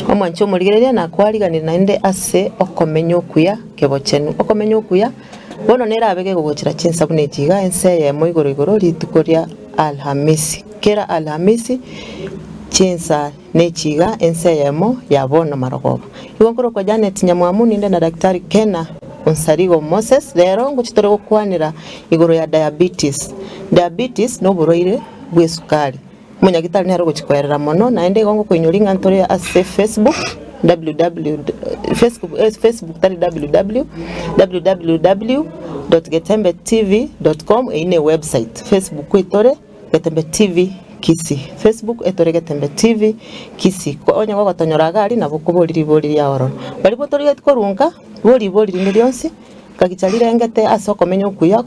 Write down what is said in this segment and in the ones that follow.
omwancho murigereria na kwariganira naende ase okomenya okuya kebochenu okomenya okuya bono nera abege gogochira chinsabune jiga ense mo igoro ritukoria alhamisi kera alhamisi chinsa nechiga ense yemo yabono marogoba igonkoro kwa Janet Nyamwamu ninde na daktari Kena Onsarigo Moses lero nguchitore gukwanira igoro ya diabetes no buroire bwesukari munyagitari ntaro guchikwerera mono naende gongo kwinyuringa ntore ase Facebook www.getembetv.com ine website Facebook itore Getembe TV Kisi Facebook etore Getembe TV Kisi kwa onya kwa tonyora gari na bukuboliri ya oro bali botori getkorunka boli nilionsi kagicarire ngete asoko menyo kuya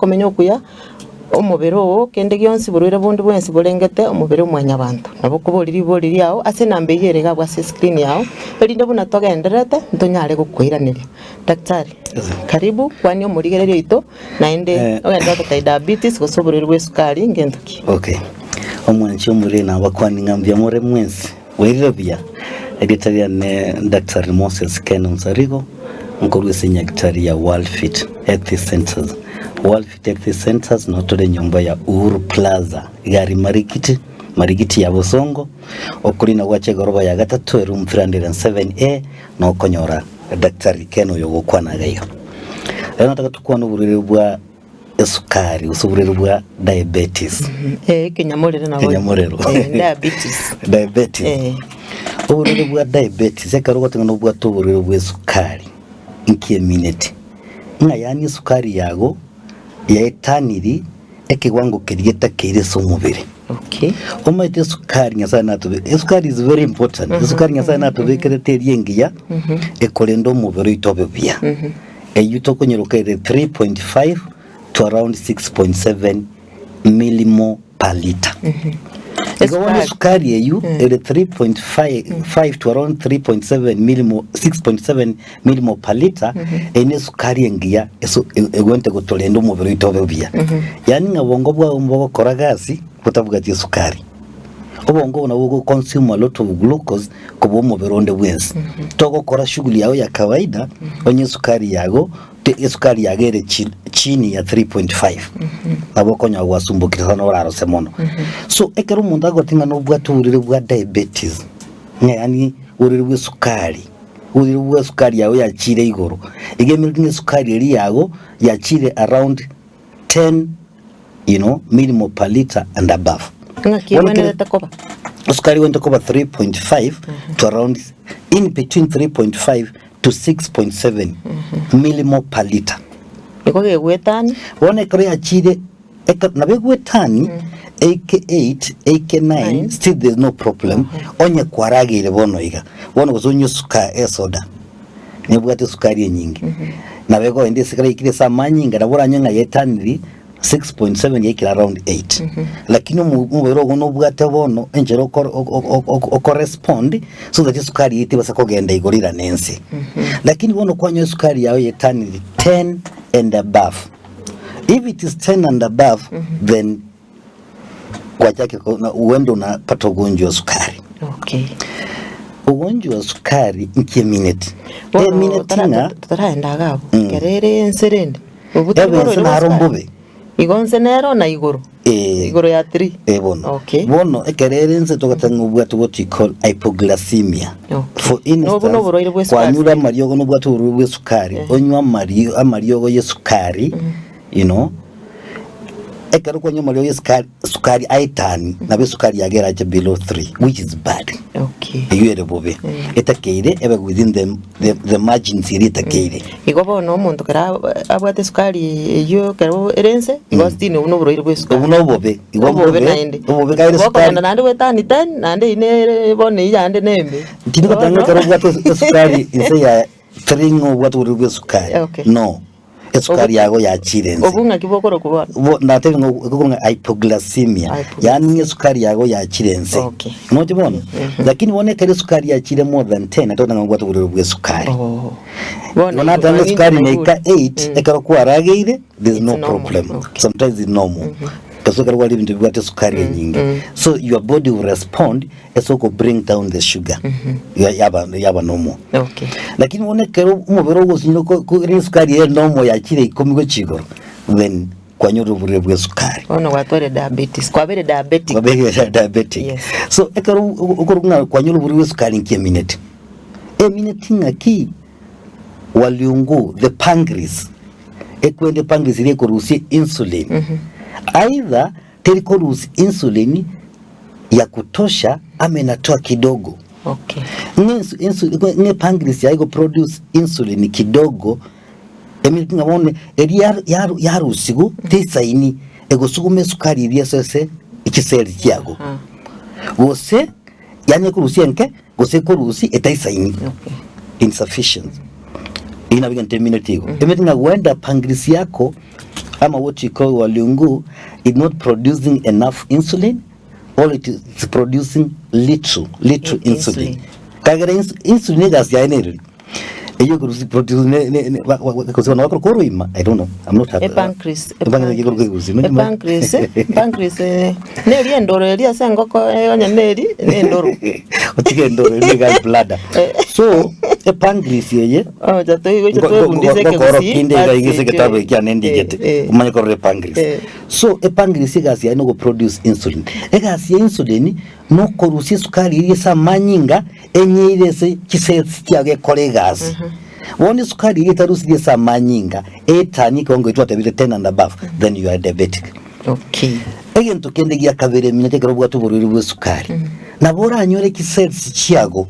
omubero kende gyonsi burwire bundi bwensi bolengete omubero mwanya abantu nabo kuboliri yao ase nambe yerega bwa screen yao elinde buna togenderete ntonyare gukwiraniria daktari karibu kwani omurigererio ito naende ogenda ta diabetes gosoborero bwesukari ngenduki okay omwanchi omuri na bakwani ngambya more mwensi weirabia editaria ne Dr. Moses Kena Onsarigo nkorwese nyagitari ya World Fit Health Centers na tole nyumba ya Uhuru Plaza gari marigiti ya Bosongo okulina wache goroba ya gatatu room 307A no konyora Dr. Kena yogokwana gayo lero nataka tukwana uburere bwa esukari usuburere bwa diabetes kenyamorero diabetes uburere bwa diabetes ekarogo tengano bwa tuburere bwa esukari inkie minute yani sukari yago ya etaniri ekiwango kirigeta kireso mubiri okay omaite sukari nyasa natubi sukari is very important sukari nyasa natubi kereteri engiya ekolendo mubiri itobe bia eyuto konyerokere 3.5 to around 6.7 millimole per liter Ego sukari eyu ele 3.5 to around 3.7 millimole 6.7 millimole per liter ene sukari engia eso egwente gutolendo mubiri itobe bia yani ngabongo bwa mbogo koragasi kutavuga ti sukari obongo na bugo consume a lot of glucose kubo mubiri onde bwensi togo kora shughuli yao ya kawaida onye sukari yago sukari yagere chini ya 3.5 nabokonya gwasumbukira sana oraro semono so ekero umuntu agotinga no bwaturire bwa diabetes yani urire bwa sukari yawe yachire igoro igemirwe sukari eri yago yachire around 10 millimole per liter and above sukari went to 3.5 to around in between 3.5 to 6.7 millimole per liter. Eko gewetani wone kare achire na begwetani AK8 AK9 still there's no problem onye kwaragire bono iga bono gozonyo sukari soda nebwate sukari nyingi na bego ende sikara ikire samanyinga naboranya nga yetaniri 6.7 yekira around 8 lakini mubero gono bwate bono enjero correspond so that sukari yiti basa kogenda igorira nensi lakini bono kwanyo sukari yawe yetaniri 10 and above. If it is 10 and above then kwa chake uendo na pata ugonjwa wa sukari. Okay. Ugonjwa wa sukari inkie minute. Minute taraenda gabo. Kerere enserende. Ebe senarombobe. Igonse nero na igoro. Igoro ya 3. Bono. Okay. Bono ekerere ense tokatanga ubwatu what we call hypoglycemia. Okay. For instance, kwa nyura mariogo no bwatu urubwe sukari. Onywa mariogo ye sukari. Ekero kwa nyuma leo sukari aitani na be sukari yagera je below 3 which is bad. Okay. Eyere bobe. Etakeire ebe within the margins itakeire. Igobo no muntu kara abwate sukari yo kero erense igostine uno bro irwe sukari. Uno bobe. Igobo naende. Bobe kaire sukari. Nande wetani 10 nande ine bone yande nembe. Tino katanga karo bwate sukari inse ya 3 ngo bwate urwe sukari. No. Sukari yago yachirenze obunga kibokoro kubona natenge ngo hypoglycemia yani sukari yago yachirenze noje bona lakini wone kare sukari yachire more than 10 atona ngo gwato bwe sukari bona tanga sukari neika 8 ekaro kwa rageire there's no problem sometimes it's normal esokari wali bintu bibwate sukari nyingi so your body will respond esoko bring down the sugar yaba normal Okay. lakini onekero umubero wosinyo ko sukari ye normal yakire ikomiko chigoro then kwanyoro bure sukari Ono watware diabetes. Kwa bere diabetic. kwa bere diabetic Yes. so ekero ukorunga kwanyoro bure sukari nke minute ngaki waliungu the pancreas ekwende pancreas ile korusi insulin either telikorusi insulin ya kutosha ama inatoa kidogo. Okay. Nge pancreas ya produce insulin kidogo emiti ngabone eri yarusigo tesaini egosugume sukari iri sese ikiseri kyago gose yani kurusi enke gose kurusi etaisaini insufficient ina biga terminatigo emiti ngawenda pancreas yako ama what you call walungu is not producing enough insulin or it is producing little insulin kagera insulin gas ya energy eyo kurusi produce ne because wana wako koroima I don't know I'm not happy pancreas ne riendoro elia sengoko yonya neri endoro otike ndoro ne gas bladder so pancreas yeye jato bundize ke koro kinde ga igise kitabe kya nendigete umanye ko pancreas so pancreas gas ya no produce insulin gas ya insulin no korusi sukari iri samanyinga enyire se kisesi kyage kolegas woni sukari iri tarusi samanyinga etani kongo itwa tabile 10 and above then you are diabetic. Okay. Egento kende gya kabere minete kero bwatu bururi bwe sukari nabora anyore kisesi kyago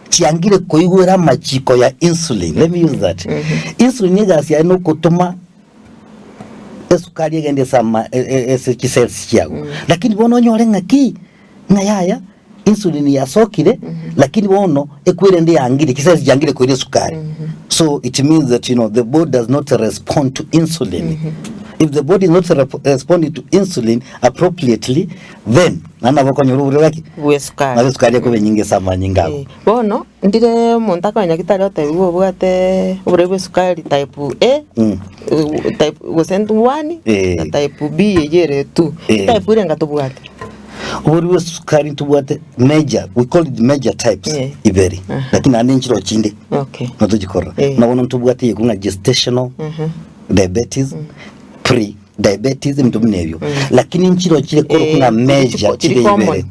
kiangire koigwera machiko ya insulin. Let me use that. Insulin gas ya no kutuma esukari egende sama kisesi kyago lakini bono nyore ngaki ngayaya insulin yasokire lakini bono ekwire ndi yangire kisesi jangire koire sukari so it means that the body does not respond to insulin. If the body is not responding to insulin appropriately, then nana bakonyoro uraki sukari na sukari yako nyingi sama nyingago bono ndire muntu akanya kitari otaibwo bwate uburebwe sukari type A type wasent 1 na type B yere 2 type irenga tubwate uburebwe sukari tubwate major, we call it major types iberi lakini ane nchiro chinde natujikora na wono tubwate yekunga gestational diabetes pre-diabetes mtu mnevyo lakini nchiro chile koro kuna major chile ibere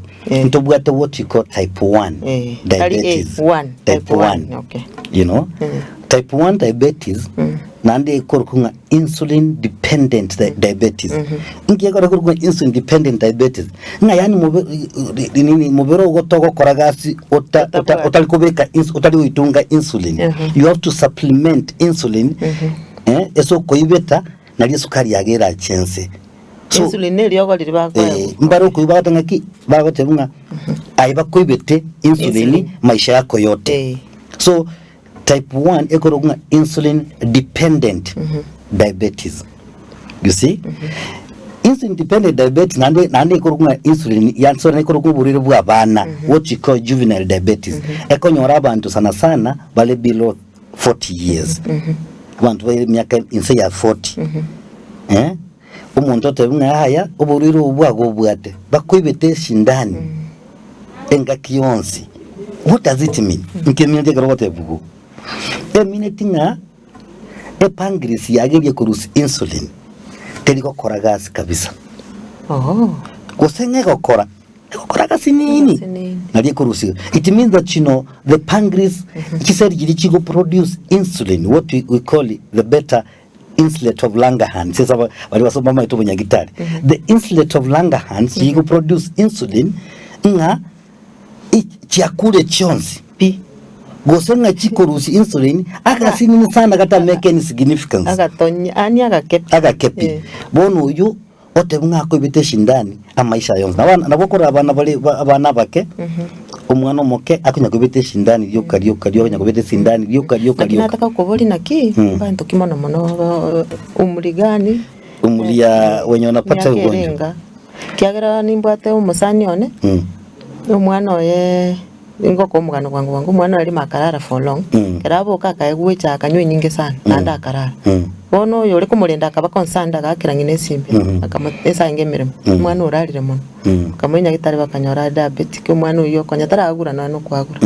mtu bwate what you call type 1 diabetes type 1 okay type 1 diabetes nande koro kuna insulin dependent diabetes ngiye koro kuna insulin dependent diabetes nga yani mubero gotoko koragasi otalikobeka otali uitunga insulin you have to supplement insulin eso koibeta nali sukari yagera chense so insulin eli yoko liri bakwa mbaro kuibata ngaki bagote bunga aiba koibete insulin maisha yako yote so type 1 ekorogunga insulin dependent diabetes you see insulin dependent diabetes nande ekorogunga insulin yansore ekorogunga burire bwa bana what you call juvenile diabetes ekonyora abantu sana bale below 40 years abantu bari myaka inse ya 40 umuntu otebunga haya uburiro ubwago bwate bakwibete shindani engaki yonsi what does it mean nkeminde garote bugu minute pancreas yagebye kurusi insulin teliko kora gas kabisa gosenge gokora gas nini nali kurusi it means that the pancreas kiseri giri produce insulin what we call it the beta insulet of Langerhans sasa bali basoma mama itobonya gitari the insulet of Langerhans giri produce insulin nga chakule chonsi gosenga chikorusi insulin akasinini sana kata make any significance agatonya ani agakepi bono uyu otebunga ko ibite shindani amaisha yonse nabokora abana bake umwana omoke akunya kubite shindani ryo kunya kubite shindani ryo nataka kuboli naki bantu kimono mono umurigani umulia wenye unapata ugonjwa kiagera nimbwate umusani one umwana oye ingo ko mugano wangu mwana ali makarara for long kerabo kaka egwecha akanywe nyingi sana nanda akarara bono yole kumulinda akaba konsanda gakirangine simbi akamutesa ingemiremo mwana uralire muno kamenya gitari bakanyora diabetic mwana uyo konya taragura no kwagura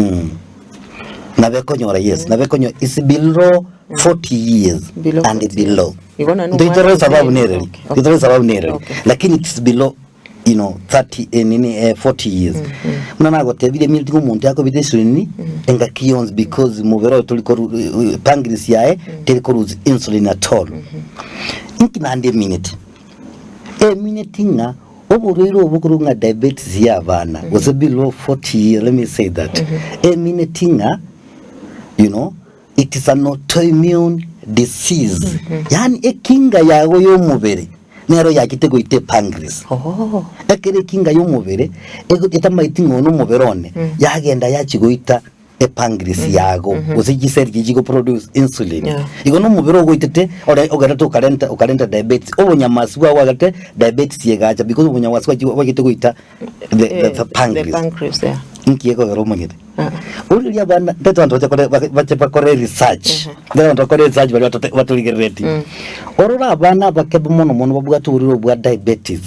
nabekonyora yes nabekonyora is below 40 years and below nditoro sababu nereli nditoro sababu nereli lakini it's below 30 40 years mwana gotebile milti umuntu yako bidesuni enga kions because mubero tuliko pancreas yae teliko lose insulin at all inkimande minute nga oburiro obukurunga diabetes yabana was below 40 years let me say that minute nga it is an autoimmune disease yani ekinga yago yomubere nero yakitego ite pancreas ekere kinga yomubere etamaiti ngono muberone yagenda yakigoita pancreas yago uzigisergi gigo produce insulin igono mubero goitete ogara to ukarenta diabetes obonyamasi bwa wagate diabetes yegacha because obonyamasi wagite goita the pancreas nkiyeko garo mungete uri ya bana teto ndo bache bakore research ndero ndo kore research bali batuligereti orora abana bakebe mono babuga turiro bwa diabetes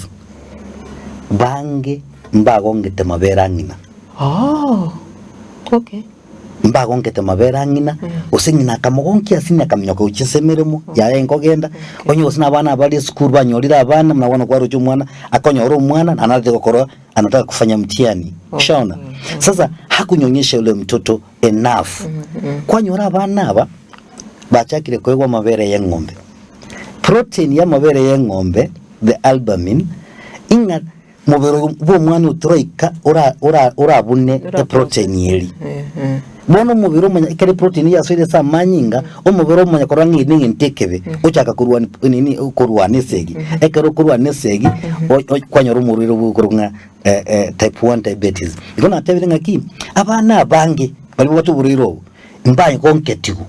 bange mbagongete mabera ngina okay mbagongete mabera ngina usinyina kamogonki asinya kamnyoko uchisemeremo ya enkogenda onyo usina abana bali school banyorira abana mnabona kwa rucho mwana akonyora umwana anataka gukora anataka kufanya mtihani shaona sasa hakunyonyesha yule mtoto enough kwanyora abana aba bachakire kwegwa mabere y'engombe protein ya mabere y'engombe the albumin inga mubero bo mwana utroika ora bune the protein yeli bono mubiro manya ikere protein ya soire sa manyinga omubiro manya korangi ningi ntekebe ochaka kurwa nini kurwa nesegi ekero kurwa nesegi kwanyoro muriro bukurunga type 1 diabetes ikona tebirenga ki abana bange bali watu buriro mbaye konketiku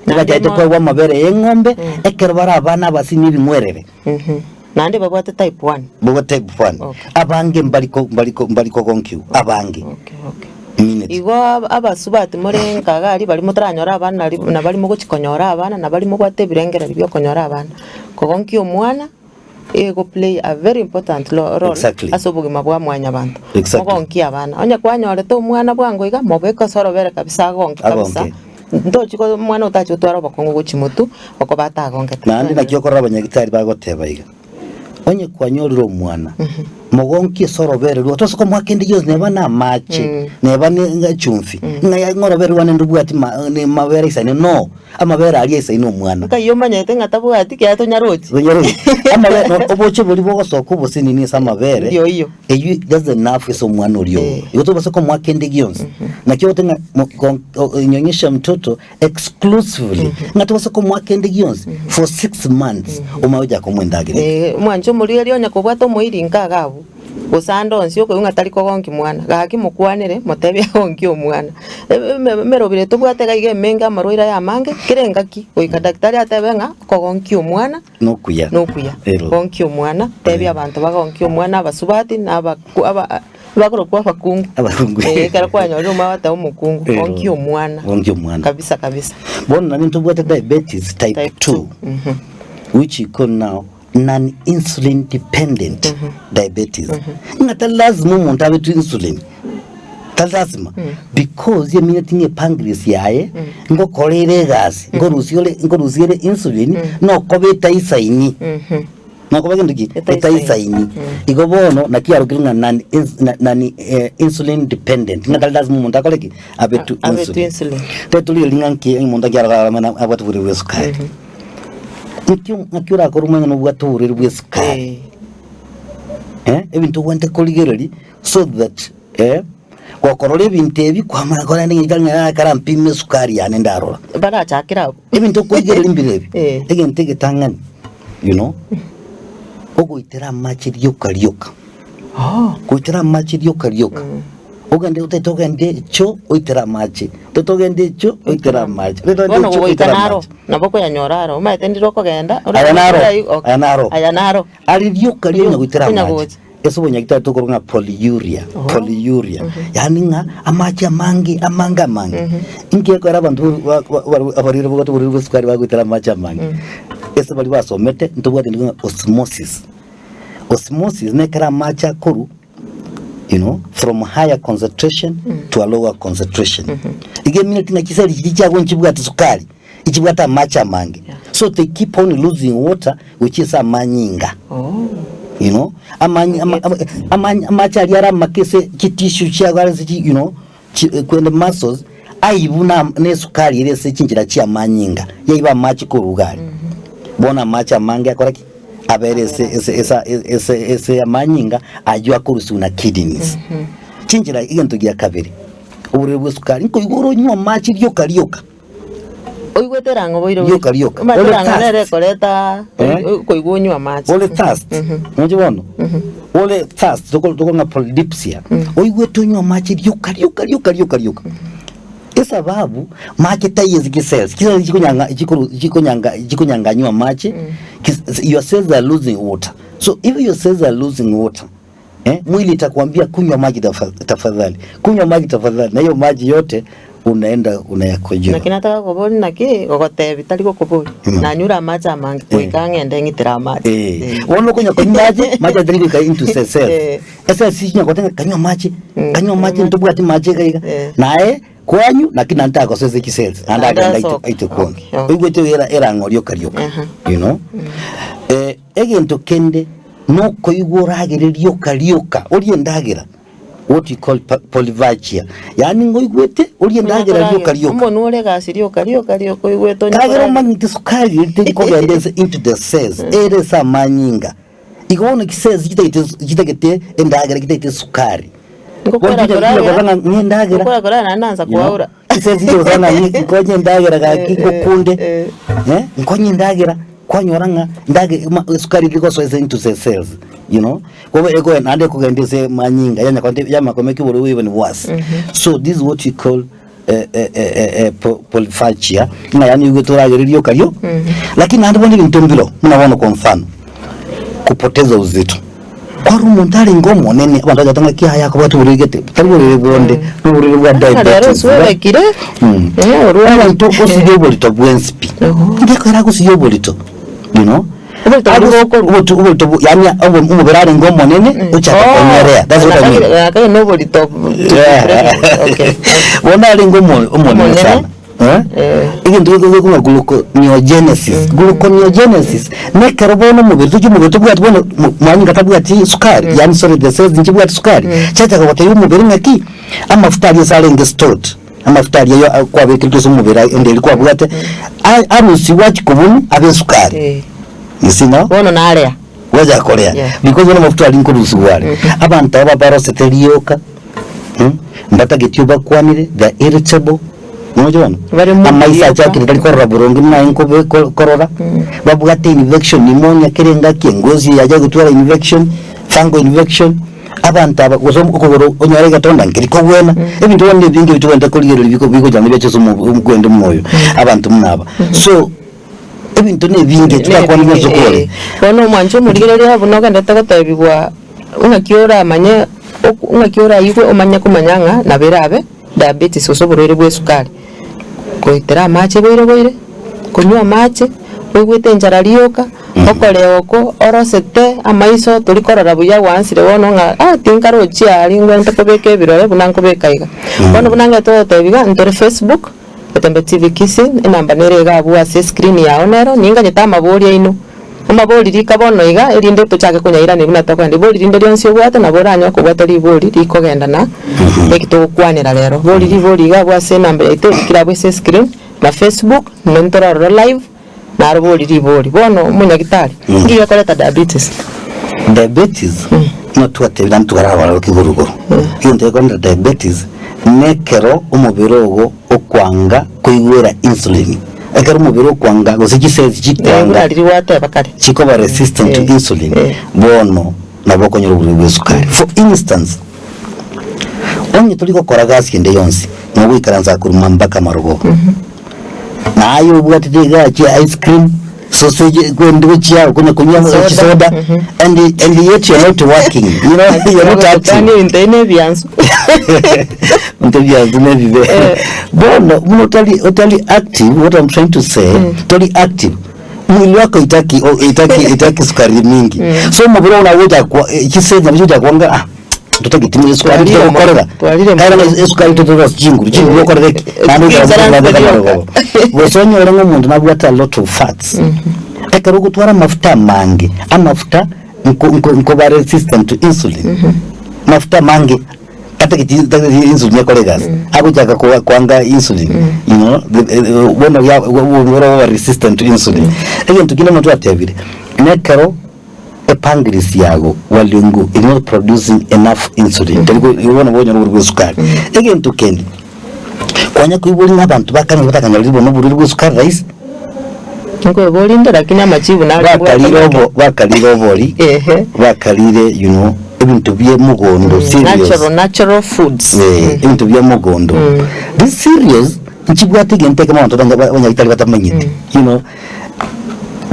nibajaite kwa mabere y'engombe ekero bara abana basiniri mwerere nande babwate type 1 bwa type 1 abange mbaliko konkiu abange igo abasubati murenga gali bali mutaranyora abana na bali mu gukikonyora abana na bali mu gwate birengera byo konyora abana kogonki omwana ego play a very important role asobugima bwa mwanya bantu kogonki abana onya kwanyore to omwana bwango iga mobeka sorobere kabisa gonki kabisa ndochiko mwana utacho twara bakongo guchimutu bako batagongete nandi nakyokora abanyagitari bagoteba iga onye kwanyorira omwana mogonki sorobere rwatose ko mwakende yose neba na mache neba nga chumfi nga ngorobere wane ndubwati ne mabere isane no amabere ali isane omwana kayomanya tenga tabwati kya to nyarochi amabere oboche boli bogosoko bosini ni samabere iyo eyu that's enough so omwana ulio yoto base ko mwakende yose nakyo tenga nyonyesha mtoto exclusively ngatose ko mwakende yose for 6 months umaoja ko mwendagire mwanjo muri ali onya ko bwato moiringa gabo gusando nsyo ko ngatari ko gonki mwana gaki mukwanire motebya gonki omwana merobire to bwate gaige menga maroira ya mange kirenga ki oika daktari atebenga ko gonki omwana nokuya gonki omwana tebya abantu bagonki omwana basubati naba bakoro kwa bakungu kara kwanya ro mawata umukungu gonki omwana kabisa bona nani to bwate diabetes type 2 which you call now non-insulin dependent diabetes. Ngata lazima umuntu abe tu insulin. Lazima because ye minute pancreas yae ngo korere gas ngo rusiole insulin no kobeta isaini. No kobega ndiki eta isaini. Igobono na kiarukirunga non insulin dependent. Ngata lazima umuntu akoleki abe tu insulin. Tetuli linganki umuntu agyara mana abatu buri wesukari. Nkiura korumanya no bwatore bwesukari ebintu wante koligereri so that wakorole bintebi kwamara kora ndingikanga karampime sukari yane ndarora bara chakira ebintu koligereri mbirebi egentege tangani ogoitera machiri yokaryoka goitera machiri yokaryoka ogande utotogende cho oitera machi totogende cho oitera machi bono goitanaro naboko ya nyoraro maite ndiro kogenda ayanaro ali ryoka ryo goitera machi eso bonyagita tukoronga polyuria yani nga amacha mangi amanga ingiye ko abantu abariro bogato buri busukari bagwitira amacha mangi eso bali basomete ntubwate ndinga osmosis nekara amacha kuru, you know, from higher concentration to a lower concentration. Igemine tina kisali kichagwa nchibwata sukari ichibwata amacha mangi, so they keep on losing water, which is amanyinga. You know, amacha aliara makese kitishu chagwa, you know, kwende muscles aibuna ne sukari ile se chinjira chia manyinga yaiba machi kurugari bona macha mangi akoraki abere ese amanyinga ajwa kurusuna kidneys chinjira igento gya kabiri ubure bwo sukari nko igoro nywa machi ryoka oigweterango boiro yoka materanga nere koleta koigonywa machi ole thirst unjibono ole thirst toko nga polydipsia oigwetonywa machi ryoka esa babu machi tayezi cells jikonyanga nywa machi your cells are losing water, so if your cells are losing water mwili itakwambia kunywa maji tafadhali na hiyo maji yote unaenda unayakojoa lakini nataka kuboni naki gogote vitali kokoboni na nyura macha mangi kuikanga ndengitira maji wono kunywa maji adrika into cells esa sinya kotenga kanywa maji ntubwati maji kaiga nae kwanyu lakini antaka sose cells anda ito igwete era ngorio karioka you know egento kende no koiguragire ryoka oriendagira what you call polyvagia, yani ngoigwete oriendagira ryoka umuntu ore gasi ryoka igweto nyagero manite sukari ikogendeze into the cells ere samanyinga igona cells kitagete endagira kitagete sukari ngokora nananza kuaura iseziyo sana nkonye ndagira gakiko kunde nkonye ndagira kwanyoranga ndage sukari liko so into the cells, you know, kwa ego ande kugendese manyinga yanya kwande yama komeki buru even worse. So this is what you call polyphagia na yani ugotoragira ryoka ryo lakini ande bondi ntombilo mnaona kwa mfano kupoteza uzito kwa rumontari ngomo nene abantu batanga kihaya ko baturigete taribore bonde n'uburiro bwa diabetes suwekire abantu osiyobolito bwenspi ndiko era kusiyobolito, you know, ubolito yani umubirari ngomo nene uchaka konyerea, that's what I mean. Akaya nobolito okay wona ari ngomo umuntu sana ikintu kuma gluconeogenesis ne carbono mubiri bwatubona mwanyinga tabwati sukari yani sorry the cells njibwati sukari chacha kwa tayo mubiri ngaki amafuta ali salenge stored amafuta ali yo kwa bekirito mubiri ende ilikuwa bwate arusi wachi kubunu abe sukari isina wono nalea waja korea because wono mafuta ali nkurusi wale abantu ababarosetelioka mbata getioba kwanire the irritable Mojona amaisa chake ndali korora burongo na inkobe korora babugate infection pneumonia kirenga kiengozi yaje gutwara infection fungal infection abantu abakozo ukogoro onyarega tonda ngiriko bwena ebintu wande bingi bitwenda koliyero biko jamwe byacho mugwende moyo abantu munaba so ebintu ne bingi twakwamye zokore wono mwancho murigere rya bunoga ndatakatebibwa ungakiora amanye ungakiora yigwe omanya kumanyanga na berabe diabetes osobore bwe sukari koitera mache boire kunywa mache wigwite njara rioka okoreoko orosete amaiso tulikorora buya wansire wono nga tinkaro chiari ngwente kobeke birore bunanko bekaiga wono bunanga to tebiga ntore Facebook Gatembe TV Kisi namba nerega bwa screen ya onero ninga nyeta mabori ino amabori rikabono iga erinde tuchake kunyaira ni bunata kwandi bori rinde ryonse bwate na boranyo ko bwatari bori rikogenda na ekito kwanira rero bori iga bwa se namba ite kira bwa screen na Facebook mentororo live na bori bono munyagitari ngiye koleta diabetes no twatebira ntwara kiguruguru yonde konda diabetes nekero umubirogo okwanga kuigura insulin ekero umubiri okwanga gusiki jitanga chikoba resistant to insulin bono naboko nyoro buri sukari. For instance onye tuliko koragasi kende yonsi mubikaranza kuruma mpaka marogo na ayo bwati tega chi ice cream sausage which you are going to kunywa soda and yet you're not working, you know, you're not active. Totally active. What I'm trying to say, totally active. Mwili wako itaki sukari mingi. So mbona unaweza kwa kisema mjuja kwanga tutaki timu sukari tukorera. Kana sukari tutoka jingu ukorera nani kwa wosonyo rengo mundu nabwata a lot of fats. Ekero gutwara mafuta mangi amafuta nko resistant to insulin. Mafuta mangi kata insulin yakoregas akujaka kwanga insulin, you know, one of resistant to insulin. Again tukina mtu atevire nekero pancreas yago walungu is not producing enough insulin. You want to go sukari. Again tukendi kwanya kuibuli n'abantu bakanye batakanya libo no buri sukari rice ngo bolinda lakini amachibu nali bakalire, you know, ebintu bye mugondo serious natural foods, ebintu bye mugondo this serious nchibwate gente kama watu banyitali batamanye, you know,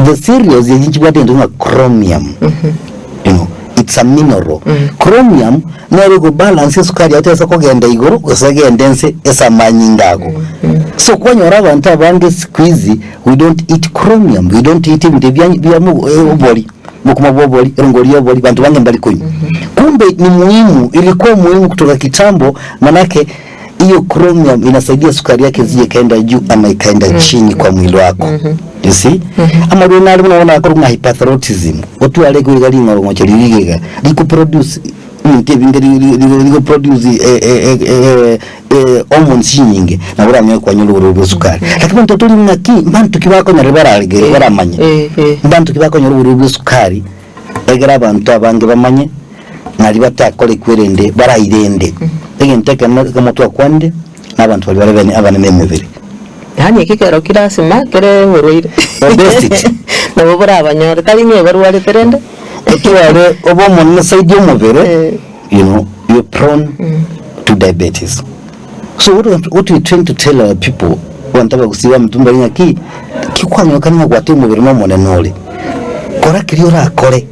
the serious nchibwate ndo chromium, you know, it's a mineral. Chromium nari go balance sukari yatesa kogenda igoro usagendense esa manyindago. So kwanyora abantu abange squeeze, we don't eat chromium, we don't eat ibintu bya obori mukuma bobori rongori obori bantu bange mbali kunywa. Kumbe ni muhimu, ilikuwa muhimu kutoka kitambo, manake hiyo chromium inasaidia sukari yake zije kaenda juu ama ikaenda chini kwa mwili wako. You see? Ama runa unaona akuru hyperthyroidism. Watu alego igali ngorongo chirigega. Liko produce hormones nyingi na bora mwe kwa nyuru sukari. Lakini mtoto ni ngaki mbantu kibako nyarebara baramanye. Mbantu kibako nyuru sukari egera abantu abange bamanye nali batakole kwerende barayirende. Nteke mutwa kwande n'abantu bali bane abanene emibiri yani kikero kirasima kere weroire obesity nabo bora abanyore tali nye barwale terende ekiwale obo munne side omubiri, you know, you're prone to diabetes. So what we trying to tell our people wantaba kusiba mtumba nyaki kikwanya kanwa kwate omubiri no monenole kora kiriora akore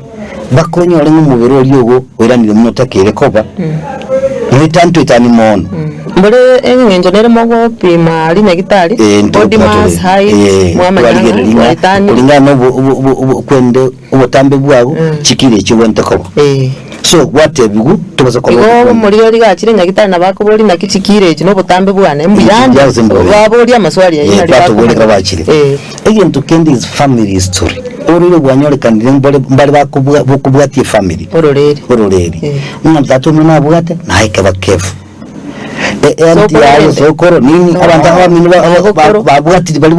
bakonyo ole omubiri oliogo oiranire munota kere koba ni tanto itani mono mbere engenjo nere mogo pima ali nyagitari body mass height mwamanya itani kulingana kwende ubutambe bwabo chikire cyo wente ko so what bigu tubaza ko muri yori gakire nyagitari nabako boli na kichikire cyo butambe bwane mbiyandi baboli amaswali ya ina bato boli kabakire again to kendi is family history orire bwanyore kandi mbali bakubwati family ororeri n'abatu muna bwate naike bakefu so koro nini abantu abamini babwati bali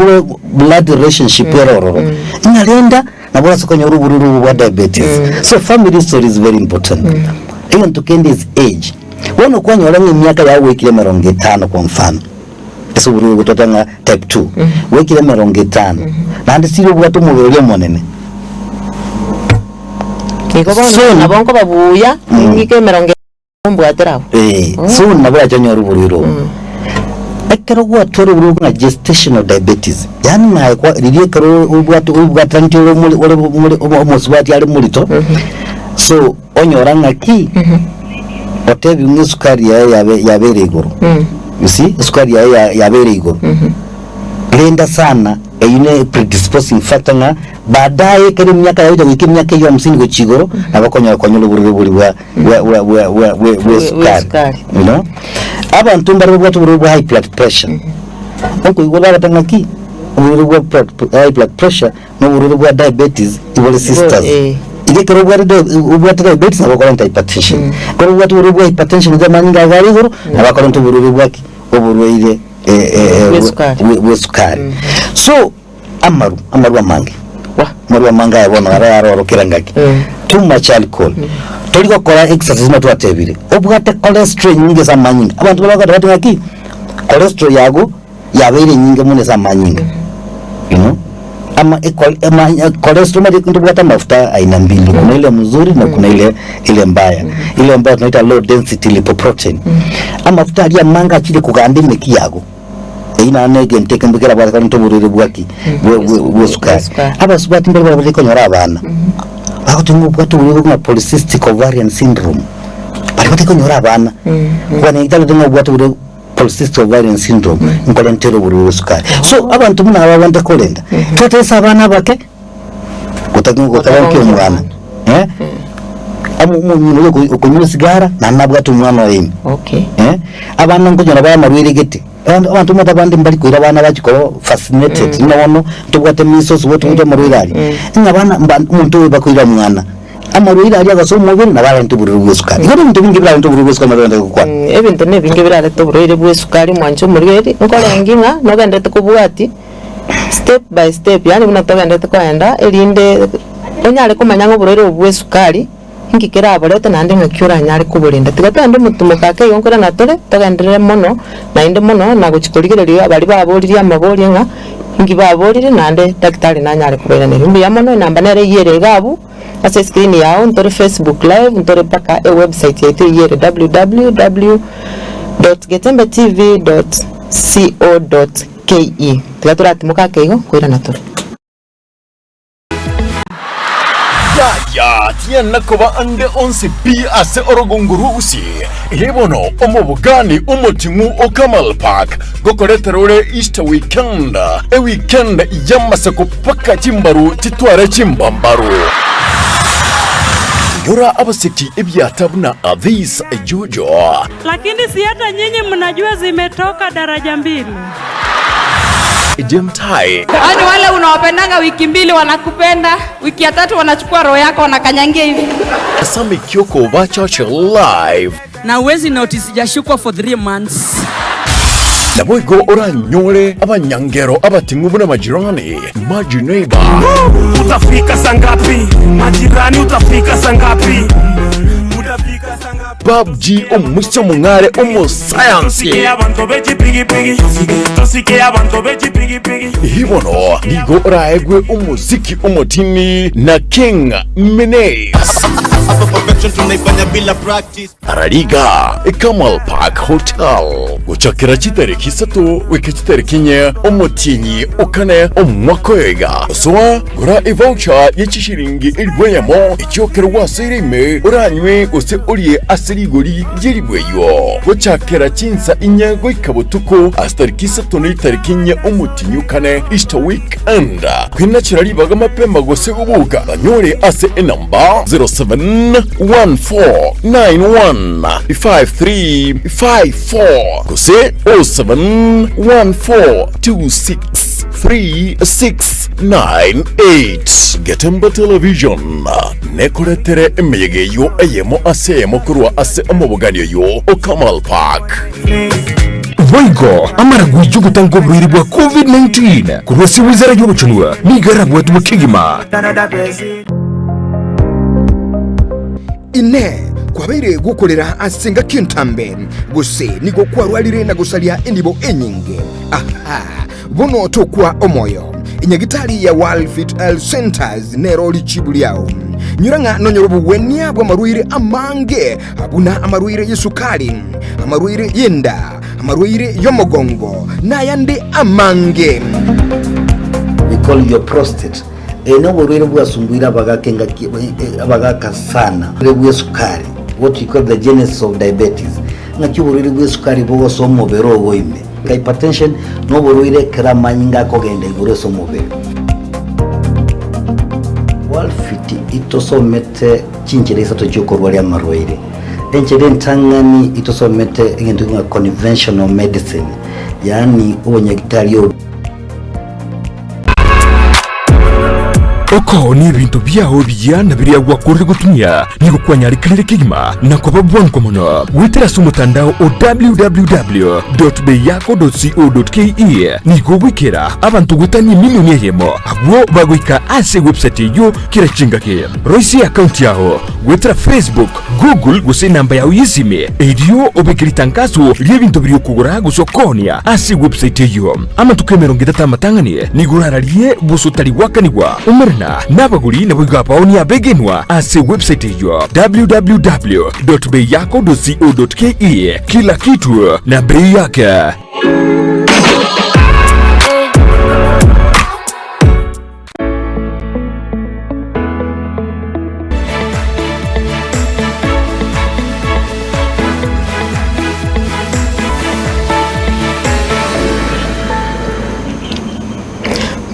blood relationship eroro inalenda nabora sokonyo uruburu wa diabetes. So family history is very important. Even to Kendi's age wono kwanyora myaka yawe ikile 50 kwa mfano so uruburu gutotanga type 2 wekile 50 nandi siro bwato mubere monene so nabonko babuya ngike 50 mbwateraho so nabura cyanyora uruburu ekero gwatore buru na gestational diabetes yani na kwa ririye kero ubwatantiro muri omuswati ali mulito so onyora ngaki otebi ngisukari yabere igoro you see sukari yabere igoro lenda sana eyine predisposing factor nga baadaye kero myaka yawe wiki myaka yo 50 go chigoro abakonyora kwanyura buri bwa sukari, you know. Abantu mbari bwa high blood pressure onko igora batangaki high blood pressure no bwa diabetes ibole sisters igekero bwa diabetes abakora hypertension koro bwa hypertension zamanyinga garigoro abakora bwaki oburweire sukari. So amaru amangi muri amanga yabona ararorokera ngaki too much alcohol toliko kora exercise no twatebire obwate cholesterol nyingi za manyinga abantu bakati ngaki cholesterol yago yabere nyingi mune za manyinga, you know, ama cholesterol mali ndubwata mafuta aina mbili kuna ile mzuri na kuna ile mbaya ile mbaya tunaita low density lipoprotein ama mafuta ya manga chile kugandime kiyago ina nege nteke mbikira bwa kanto burire bwaki bwe sukari aba subati mbere bari konyora abana aho tungu bwatu buri kuma polycystic ovarian syndrome bari konyora abana bwana italo tungu bwatu buri polycystic ovarian syndrome ngole ntero buri sukari so abantu muna abanda kolenda twatesa abana bake kutabanke umwana amu ukunywa sigara na nabwatu umwana w'imi abana ngonyora baya marwire gete abantu mutabandi mbali kwira abana bakiko fascinated nono tubwate misozi wotu ndo marwirari ngabana umuntu bakwira mwana amarwirari agaso umubiri nabara ntuburi bwesukari ngari muntu bingi bira ntuburi bwesukari nabanda gukwa ebintu ne bingi bira ntuburi bwesukari mwancho murweri ngole nginga nogende tukubwati step by step yani bunatogende tukwenda elinde onyale kumanya ngoburere bwesukari ngikira abarete nande ngakyura nyari kubulinda tigatande mutumuka ke yonkora natore tagendere mono na inde mono na guchikoligereria abari baboriria amabori nga ngi baborire nande daktari nanyari kubera ne mbi yamono namba nere yere gabu ase screen yao ntore Facebook live ntore paka website yetu yere www.getembetv.co.ke tigatura timuka ke yo kwira natore ya tiana koba ande onse pi ase orogunguru usi hebono omobugani umutingu okamal park gokoreterore Easter weekend weekend yamase kupaka chimbaru titware chimbambaru yura abaseki ebyatabuna avis jojo lakini si hata nyinyi mnajua zimetoka daraja 2 Jemtai. Yaani wale unawapendanga wiki 2 wanakupenda, wiki ya 3 wanachukua roho yako wanakanyangia hivi. Sami Kyoko wa Church live. Na uwezi notice sijashukwa for 3 months. Naboigo oranyole abanyangero abatingubu na majirani majineiba. Utafika sangapi? Majirani utafika sangapi? Bob G omuso mungare omo science hibono nigo oraegwe omuziki omotini na King Menace Arariga Kamal Park Hotel guchakira chitariki 3 wiki chitariki 4 omotinyi okane omwakoyega soa gura voucher y'ichishiringi elibweyamo icyokero wasirime uranywe ose oliye asirigori yeribweyo guchakira chinsa inyago ikabutuko astariki 3 n'itariki 4 omotinyi okane Easter weekend kwinachira libaga mapemba gose ubuga banyore ase enamba 0714915354 kose 0714263698 Getemba Television nekoretere emeyegeyo eyemo ase mokurwa ase omubuganyo yo Okamal Park Voigo amara gujuguta ngobwiri bwa COVID-19 kurwasi wizara y'ubucunwa nigara bwatu bukigima ine kwabaire gukorera asenga kintambe guse nigo kwarwalire na gusalia indibo enyinge aha bono tokwa omoyo inyagitali ya World Fit Health Centers nero lichibuliao nyuranga nonyorobu wenia bwa maruire amange abuna amaruire yesukali amaruire yenda amaruire yomogongo na yande amange we call your prostate eno borwere bwasumbuira abagakenga abagaka sana bwe sukari what we call the genesis of diabetes ngakyo borwere bwe sukari bwo somo bero woime hypertension no borwere kramanyinga kogenda ibure somo bero walfiti itosomete chinchereza tochokorwa ya marwaire enchede ntangani itosomete ngendo nga conventional medicine yani ubonyagitari yo oko ni ibintu byaho bijyana biriya gwakurire gutumya nigo kwanyari kirire kigima nako babwanko mono witerasa umutandao www.beyako.co.ke nigo wikera abantu gutani miliyoni yemo abo bagwika ase website yo kirachinga ke roisi account yaho witera Facebook Google guse namba yawe yizime ediyo obekiri tangazo ry'ibintu biri kugura gusokonia ase website yo amatukemero ngitamatanganie nigo rarariye busutari wakanigwa umerna nabaguri nabo gapaoni abegenwa ase website yo www.beyako.co.ke kila kitu na bei yake.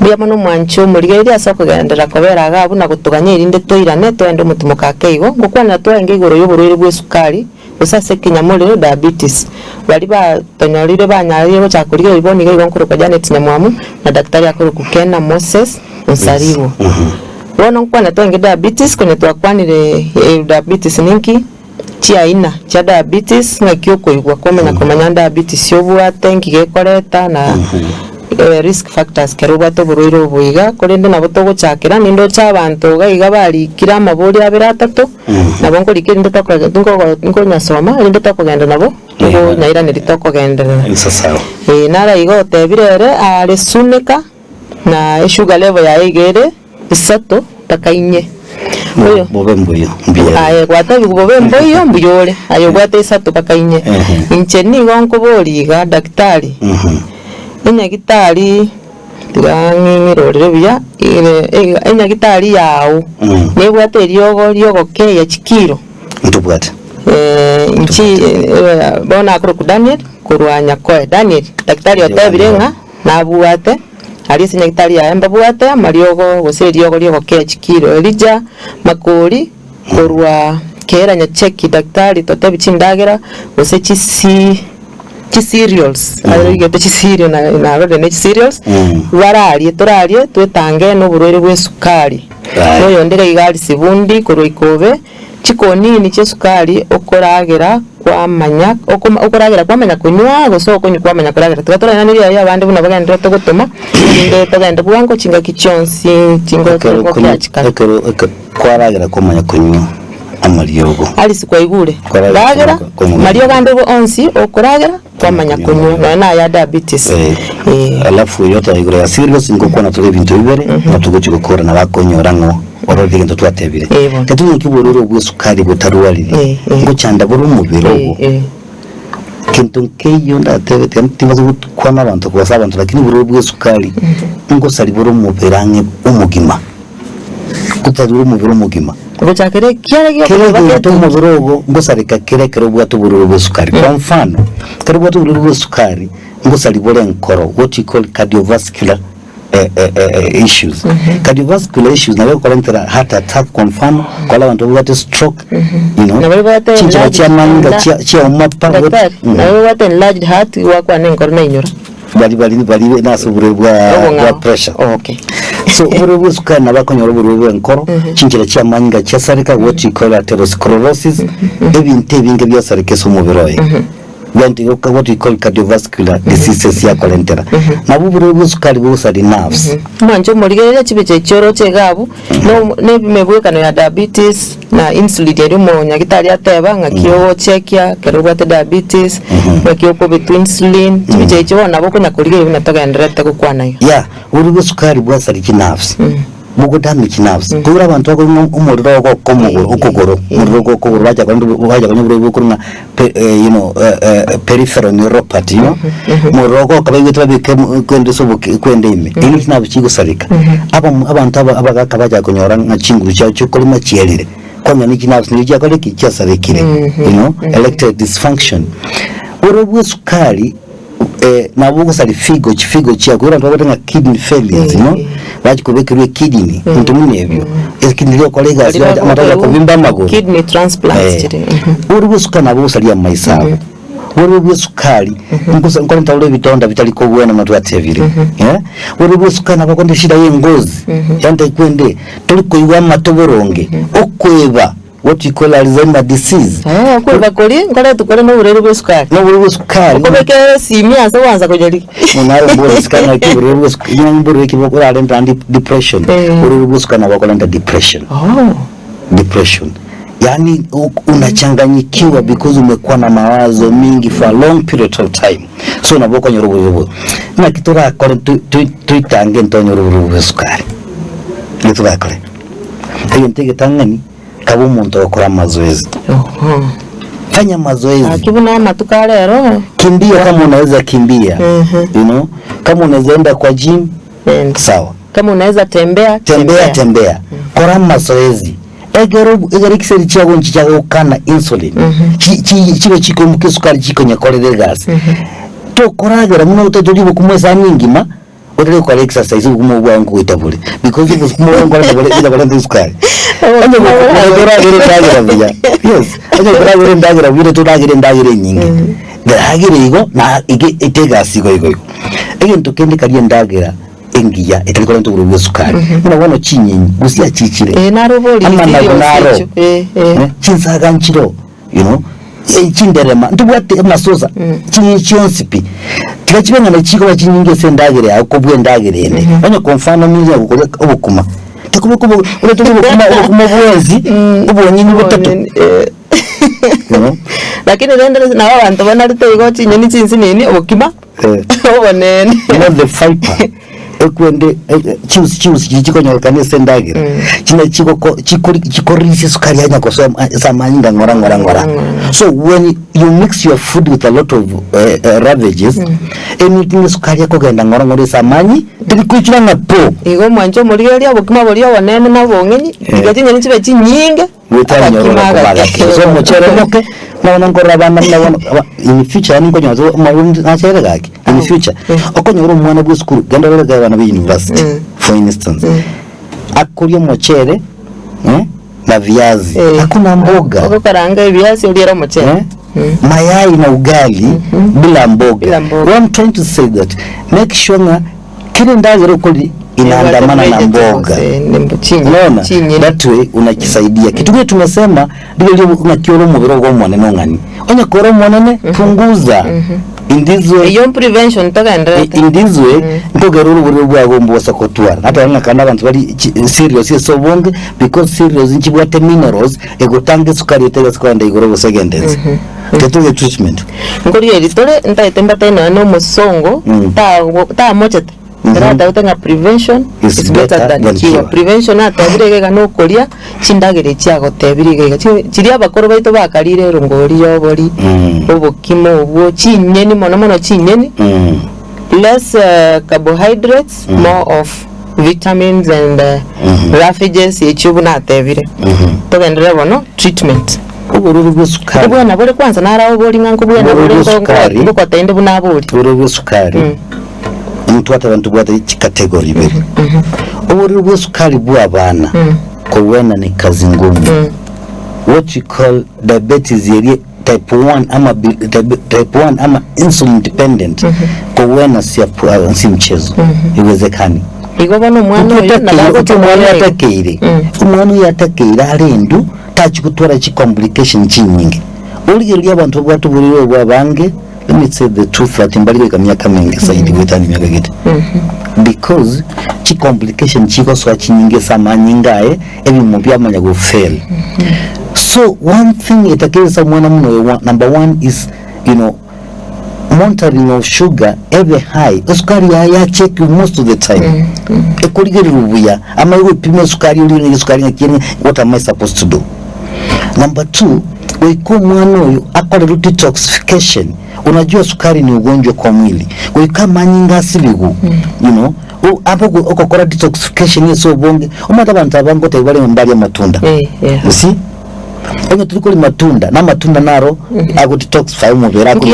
bya mono mwancho murigeri asoko gendera kobera gabu na gutuganya irinde toirane twende mutumo ka keigo gukwana twenge igoro y'ubururu bw'esukari usase kinyamuriro diabetes bari ba tonyorire banyariye go cyakuriye iboni gaigo nkuruka Janet Nyamwamu na daktari akuruka Kena Moses Nsaribo wono kwana twenge diabetes kwenye twakwanire diabetes ninki chia ina cha diabetes ngakioko igwa komenya diabetes yobwate ngigekoreta na risk factors kerubato buruiro buiga korende nabo togochakira nindo cha abantu gaiga bari kira maburi abira atatu nabo ngorike nindo ngo nyasoma nindo takogenda nabo ngo nyaira ni takogenda sawa nara igote birere ale suneka na sugar level ya igere isato takainye oyo bobemboyo aye gwata bobemboyo mbuyore ayo gwata isato takainye incheni gonko boriga daktari enyagitari tirang'ing'irorere buya enyagitari yawu nebwate ryogo ke ya chikiro ntubwate nchi bona akuruku Daniel kurwanya koe Daniel daktari otebirenga nabwate ali senyagitari ya emba bwate mariogo gose ryogo ke ya chikiro elija makori kurwa kera nya cheki daktari totebicindagera gose chisi cereals arigete cereal na rode cereals wararie torarie twetange no burwere bw'esukari no yondere igari sibundi kuroikobe chikoni ni chesukari okoragera kwamanya kunywa goso kunyi kwamanya kuragera tugatora nani ya abandi buna bagenda togotoma inde togenda bwango chinga kichonsi chingo kyachika kwaragera kwamanya kunywa amariogo alisi kwa igure ragera mario gande bo onsi okuragera kwamanya kunywa na ya diabetes alafu yote igure ya serious ngoko na tuli bintu bibere na tugochi gukora na bakonyora ngo orodi ngento twatebire katunye kibororo bw'esukari butaruwarire ngo cyanda buru mubiro kintu keyo ndatebete ntibazo kwa nabantu kwa sabantu lakini buru bw'esukari ngo sari buru mubirange umugima kutaduru mubiro mugima gochakere kile to mubirogo ngo sarika kire bwatu buru bw'esukari kwa mfano kare bwatu buru bw'esukari ngo sari bore nkoro what you call cardiovascular issues cardiovascular issues na wako lentera heart attack kwa mfano kwa abantu wate stroke you know chinja cha manga cha umapa na wate enlarged heart wako ne nkoro na inyora bali na subure bwa pressure okay so uburu bw'esukari na bakonyora uburu bw'enkoro chinjira cha manga cha sarika what you call atherosclerosis ebintu binge bya sarika so mubiroye what we call cardiovascular diseases ya kolentera na buburu bw'esukari bw'usari nerves mwanjo murigerera chibeche choro chegabu no nebimebwekano ya diabetes na insulin yari mo nyagitari ateba ngakiyo chekia kerubate diabetes ngakiyo ko betu insulin chibeche chona boko nakurigerera binatogenderete gukwana ya buburu bw'esukari bw'usari nerves mugo damage nerves kura abantu bako umuriro go komugoro ukugoro umuriro go ko baja kwanduburo bukuruna you know peripheral neuropathy you know umuriro go kabegitwa bike kwende sobuke kwende ime ini nabo kigusarika abantu abagaka baja kunyora nka chinguru cyacho cyo ma chierire kwanya niki nerves nijya kole kicyasarikire you know erectile dysfunction urubwo sukari nabugo sali figo chia kura ndo nga kidney failures you know baje kubekirwe kidney muntu munebyo kidney yo kolega amataja kubimba maguru kidney transplants urubwo sukari nabugo sali ya maisabo urubwo sukari ngusa nkolenta ule bitonda bitali ko bwena matu atevire urubwo sukari nabako ndishida yengozi yanda kwende tuliko iwa matoboronge okweba what you call Alzheimer disease kwa bakoli ngale tukole no urero bw'esukari okobeke simya se wanza kujali unaro bw'esukari na kibure bw'esukari nyambure kiboko ale ndandi depression urero bw'esukari na bakolanda depression depression yani unachanganyikiwa because umekuwa na mawazo mingi for a long period of time so naboko nyorobo na kitora kore tuitange ntonyorobo bw'esukari nitura kore hiyo ntege tangani kabo umuntu akora mazoezi fanya mazoezi akibuna matuka lero kimbia kama unaweza kimbia you know kama unaweza enda kwa gym sawa kama unaweza tembea kora mazoezi egero kiseri cyago nchichago kana insulin chibe chiko mukisukari chiko nyakorere gas to koragera muno utaduribo kumweza nyingima otele kwa exercise kuma bwa ngo itabule because it was kuma ngo itabule itabule ndisukari anje bora gere ndagira bya yes anje bora ndagira bire to ndagira nyingi ndagira igo na itega sigo igo egento kende kali ndagira engiya italikora ntuguru bwesukari murabona chinyinyi gusiya cicire naroboli chinsaga nchiro you know chinderema ndubwate masoza cyonsipi kibakibenga na chiko bakinyinge sendagere akobwe ndagere ene banya konfana mizi yakukora obukuma takubukubo uretubu obukuma bwezi ubonyinyi butatu lakini rende na abantu bana rutego chinyeni chinsi nini obukima obonene the fiber ekwende chiusi chikonyorekane sendagere china chikorisi sukari yanya koso samanyinga ngora so when you mix your food with a lot of ravages anything sukari yako genda ngora samanyi tilikuchira na po igo mwanjo muri eri abukima buri obonene na bongenyi tigatinye nichibe chinyinge witanyora so muchere moke naona ngora bana naona in future ni konyozo marundi nachere gaki in future okonyora umwana bwo school genda rega abana be university for instance akuryo muchere na viazi hakuna mboga uko karanga viazi uliera muchere mayai na ugali bila mboga. I'm trying to say that make sure na kile ndazero kuli inaandamana na mboga. Unaona that way unakisaidia. Kitu kile tumesema ndio unakioro mubiro go mwane nongani. Onya koro mwane punguza. In this way iyo prevention tagandra in this way ndogeruru buri bwago mbosa kotwara hata wana kana abantu bari serious so bonge because serious nchibwate minerals egotange sukari etega sukari igoro bosegendense tetuge treatment ngori eritore ntaite mbata no musongo ta mochete ndarada utenga prevention is better than cure prevention atabirege no koria chindagire chiago tebirige chiri abakoro baito bakarire rungori yobori obokimo obwo chinyeni mono chinyeni less carbohydrates more of vitamins and refuges echubu na tebire togendere bono treatment ubururu bw'isukari ubona bore kwanza narawo bori nganko bwana bore ngo ko tende bunabori ubururu bw'isukari mtu abantu bwata category bere ubururu bw'isukari bw'abana ko wena ni kazi ngumu what you call diabetes yeri type 1 ama type 1 ama insulin dependent ko wena si mchezo iwezekani igobana umwana uyu nalago mwana yatakire umwana yatakire arendu tachikutora chi complication chinyingi uri abantu bwatu buriro bwabange. Let me say the truth that imbali ka myaka mingi saidi wetani myaka gite because chi complication chiko so chinyingi samanyingae ebi mubya amanya go fail so one thing itakeza mwana muno number 1 is monitoring of sugar every high sukari ya check most of the time ekurigeri rubuya ama iwe pime sukari uri ni sukari nyakini what am I supposed to do. Number 2 wiko mwana uyu akora detoxification. Unajua sukari ni ugonjwa kwa mwili wika manyinga asiligu hapo ukokora detoxification yeso bonge umata abantu abango tebale mbali ya matunda you see onye tulikuli matunda na matunda naro ago detoxify umubera ko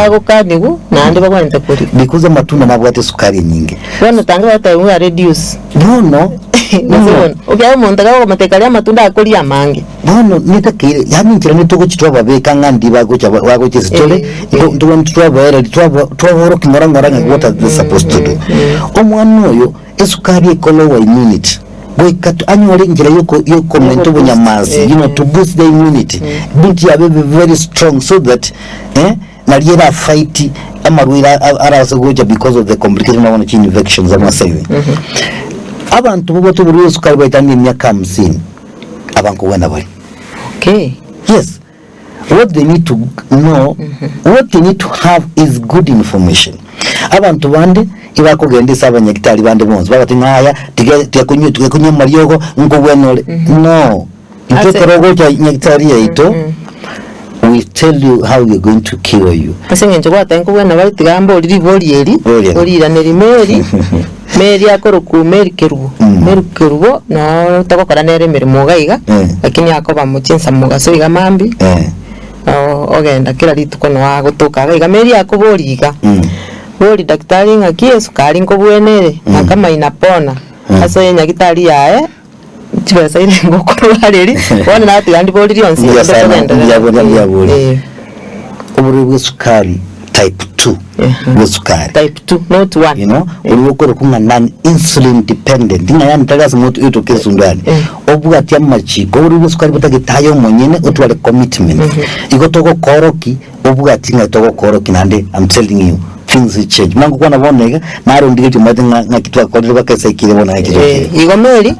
ko kanigu nande bagwente kuri because matunda nabwo ate sukari nyingi bano tanga batawe reduce no okay umuntu agaho mateka matunda akuri amange bono nitakire yani ngira nituko chitwa babeka ngandi bago chistole ndo ntwa baera twaboro kimorangora what are they supposed to do omwana oyo esukari ekolowa immunity boikatu anyore ngira yo comment obunyamazi to boost the immunity binti yabe very strong so that naliera fight amarwira araso goja because of the complication of infections ama saying abantu bo tuburiyo sukari baitani imyaka 50 abanko wena bari okay yes what they need to know what they need to have is good information abantu bande ibako gende saba nyekitali bande bonzo bagati nkaya tigakunye mariyoko ngo wenole no ikekorogo cha nyekitali yaito we tell you how we're going to kill you asenye njo kwatanko wena bari tigambo liri borieri orira neri meri akoroku meri kerubo no takokora nere meri mugaiga lakini akoba muchinsa mugaso iga mambi ogenda kila rituko no agotoka iga meri akoboriga bori daktari ngaki sukari ngobwenere na kama inapona aso yenya gitari yae chibesa ile ngokorwareri wana nati yandi bori lyonse ya bori oburi sukari type 2 sukari type 2 not 1 you know ulibokora kunga non insulin dependent inga yani tagaza moto ito kesundani obuga tia machiko uri sukari butagitayo monyene utwale commitment igotoko koroki obuga tinga toko koroki nande I'm telling you things will change mangu kwa nabonega naro ndigiti madinga ngakitwa kwa bakasa ikire bona yakire igomeri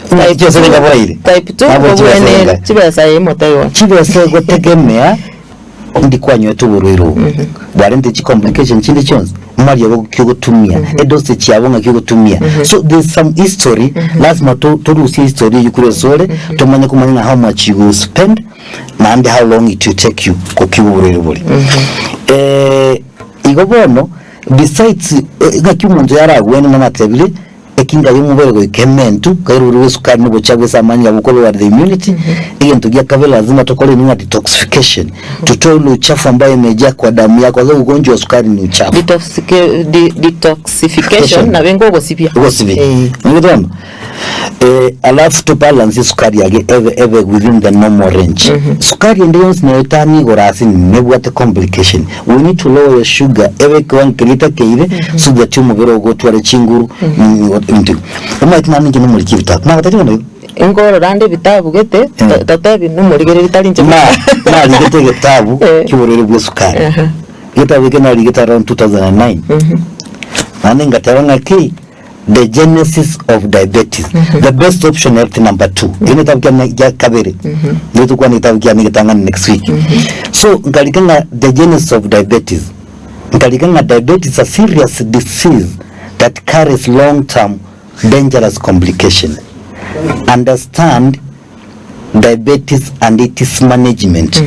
type 2 obwene chibesa yemotayo chibesa gotegemea ndikwanyo tuburiro warende chi complication chindi chonse mali yabo kyogutumia edose cyabonga kyogutumia so there's some history lazima turusi history yukuresore tumanye kumanya how much you will spend and how long it will take you kukiburiro buri igobono besides ngakyumuntu yaragwene namatebile ekinga yumubere kementu kairuru sukari nubo cyagwe samanya bukolo wa the immunity igento gya kabela lazima tokole ni detoxification tutoe uchafu ambaye imejaa kwa damu yako sababu ugonjwa wa sukari ni uchafu detoxification na bengo gosipia ngidona alafu to balance sukari yake ever within the normal range sukari ndio zinayotani gorasi nebwate complication we need to lower your sugar ever kwa kirita keire so that umubere ugotware chinguru umaitina ningi numuri kibita na batari bano ingoro rande bitabu gete tatabi numurigere bitari nje na ligete gitabu kiburere bwo sukari gitabu ke na ligete around 2009 nani ngatabanga ki the genesis of diabetes the best option health number 2 ine tabkia ya kabere ndio kwa nitabkia nigitanga next week so ngalikanga the genesis of diabetes ngalikanga diabetes a serious disease that carries long-term dangerous complication. Understand diabetes and its management.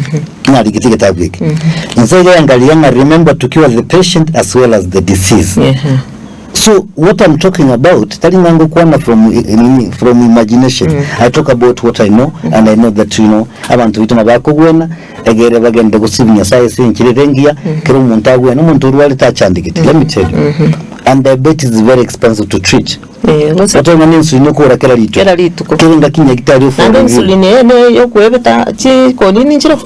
Remember to cure the patient as well as the disease. So what I'm talking about, from imagination, I talk about what I know, and I know that abantu bituma bakugwena egere bagende gusibnya science nkirengia kero umuntu agwena umuntu urwali tachandikite. Let me tell you. And diabetes is very expensive to treat. Watu ngani insulin ko rakela lito. Kiringa kinya gitari fo. And insulin ne yo kwebeta chikonini nchiro.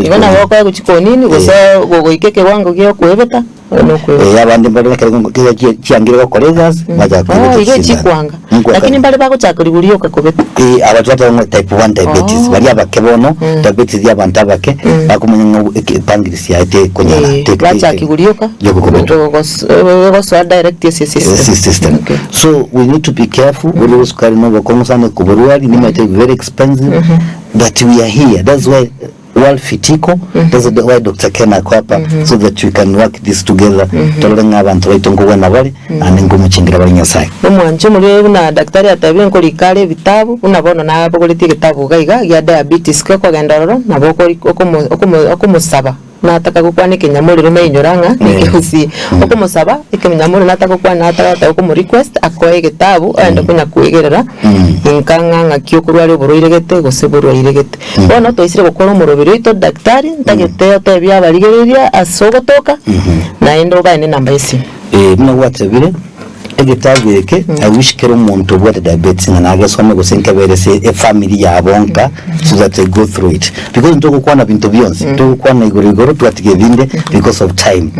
Ibana wako ko chikonini gusa gogo ikeke wango giyo kwebeta. Abandi mbere kiyangira ko colleges baja ko ige chikwanga. Lakini mbale bako chakuri buriyo kakobeta. Abatwata ngo type 1 diabetes bari abakebono diabetes y'abantu abake bakumenya pancreas yate konyala bacha kiguriyoka go direct system. Okay. So we need to be careful with sukari no bakomusane kuburwali ni might be very expensive but we are here. That's why World Fitiko, that's why Dr. Ken akwapa so that we can work this together. Tolenga abantu baitongo na bali anengumu chingira bali nyasai. Omwancho muri na daktari atabye nkori kale bitabu unabona na abo kuri tigitabu gaiga ya diabetes ko kwagenda na bokori okumusaba nataka gukwana kinyamuri rumenyoranga nikusi okumusaba ikinyamuri nataka gukwana nataka okumu request akoye gitabu enda kunya kuigerera nkanga kyokurwari buruire gete goseburu iregete bono toisire gukora umurobiro ito daktari ntagete tebya barigereria asogotoka na endo bane namba isi mna watebire egitabweke I wish kero umuntu bwa diabetes na nagasome gusenka berese a family yabonka so that they go through it because ntoko kwana bintu byonse ntoko kwana igorigoro twatige binde because of time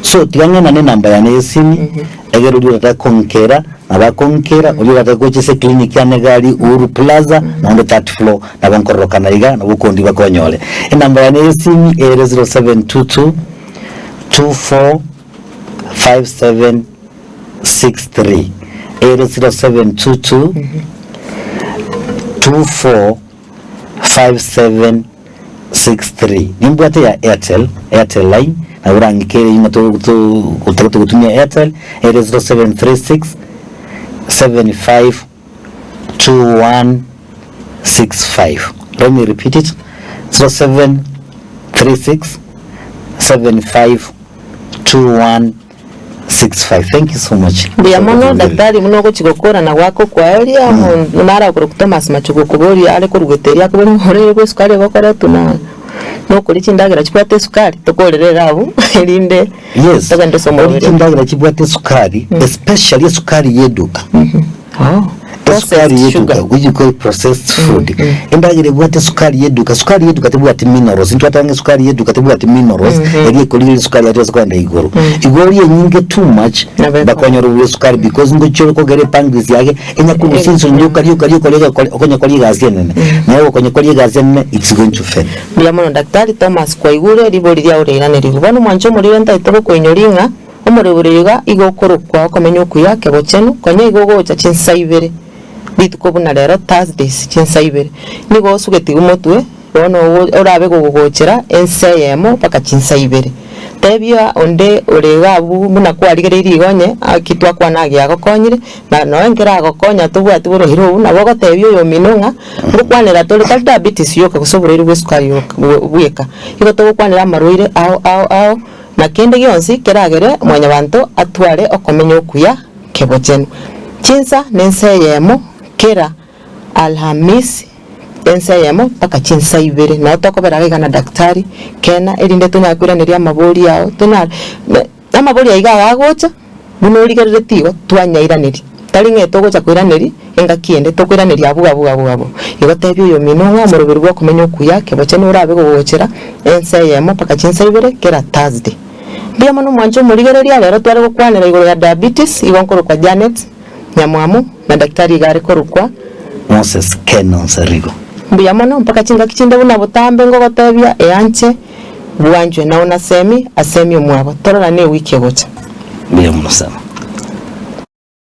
so tiganya na namba ya nesimi egero dio takonkera abakonkera uli batakochese clinic ya Negali Uru Plaza na on the 3rd floor na bankoroka na iga na bukondi bakonyole namba ya nesimi 0722 24 57 63 0722 24 5763 nimbwate ya Airtel line na urangikere imato kutumia Airtel 0736 75 2165. Let me repeat it. 0736 75 2165. Thank you so much. Bia mono daktari muno ko chigokora na wako kwa area munara ko Thomas machugo kubori ale ko rugeteria ko bari hore ko skale gokora tuna no kuri chindagira chibwate sukari tokorerera abu elinde yes togende somo kuri chindagira chibwate sukari especially sukari yeduka sukari yeduka ujiko processed food indagire bwate sukari yeduka tebwate minerals ntwatange sukari yeduka tebwate minerals eri kolire sukari yazo kwanda igoro yenyinge too much bakonyoro bwe sukari because ngo choro kogere pancreas yake enya kusinzo nyoka kolega okonya koli gazenene nayo okonya koli gazenene it's going to fail byamono daktari Thomas Kwaigure libori lya urerane libano mwancho muri wenda itoko kwenyoringa omureburega igokorokwa komenya okuyake bochenu konya igogocha chinsaibere bituko buna rero Thursdays chinsaibere nigo sugeti umotwe bono orabe gogochera ensayemo paka chinsaibere tebia onde oregabu muna kwarigereri igonye akitwa kwanagia gokonyire na no engera gokonya tubwati boro hiro na bogo tebio yo minunga rukwanira tole ta diabetes yoka gusoborera bwesukari yoka bweka igo to kwanira maruire ao na kende gionsi keragere mwanya bantu atware okomenya okuya kebochenu chinsa nensayemo kera alhamisi ensayemo paka chinsa ibere na tokobera gana daktari kena erinde tunyakwiraneria amabori yao amabori aiga agocha bunorigerere tigo twanyairaneri taringe togocha kwiraneri enga kiende tokwiraneri abu igo tebyo yo minunga moroberi gwo kumenya okuya keboche nurabe gogochera ensayemo paka chinsa ibere kera Thursday bia mano mwancho murigereria rero tware gukwanira igoro ya diabetes igonkoro kwa Janet Nyamwamu na daktari gari korukwa Moses Kenon Sarigo mbuya mono mpaka chinga kichinde buna butambe ngo gotebya eyanche bwanjwe naona asemi omwabo torora ne wiki gocha bia mono sama